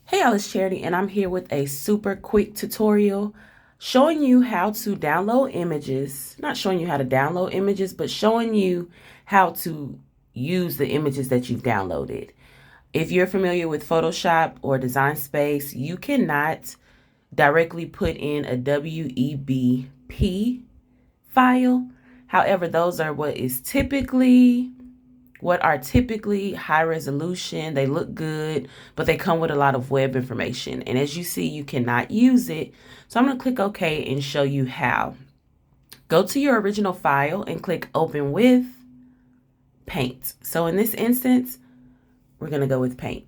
Hey, y'all, it's Charity, and I'm here with a super quick tutorial showing you how to download images. Not showing you how to download images, but showing you how to use the images that you've downloaded. If you're familiar with Photoshop or Design Space, you cannot directly put in a WEBP file. However, those are what are typically high resolution. They look good, but they come with a lot of web information. And as you see, you cannot use it. So I'm going to click OK and show you how. Go to your original file and click Open with Paint. So in this instance, we're going to go with Paint.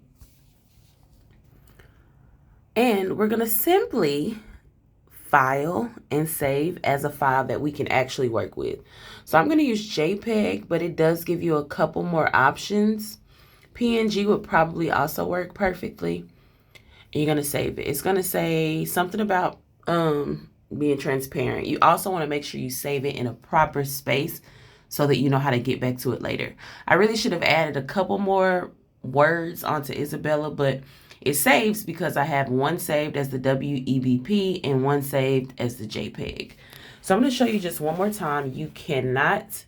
And we're going to simply file and save as a file that we can actually work with. So I'm going to use JPEG, but it does give you a couple more options. PNG would probably also work perfectly. And you're going to save it. It's going to say something about being transparent. You also want to make sure you save it in a proper space so that you know how to get back to it later. I really should have added a couple more words onto Isabella, but it saves because I have one saved as the WEBP and one saved as the JPEG. So I'm going to show you just one more time. You cannot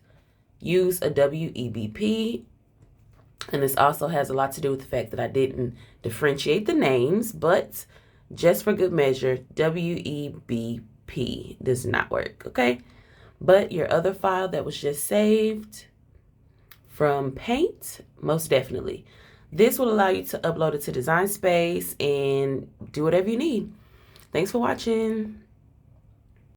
use a WEBP. And this also has a lot to do with the fact that I didn't differentiate the names, but just for good measure, WEBP does not work, okay? But your other file that was just saved from Paint, most definitely. This will allow you to upload it to Design Space and do whatever you need. Thanks for watching.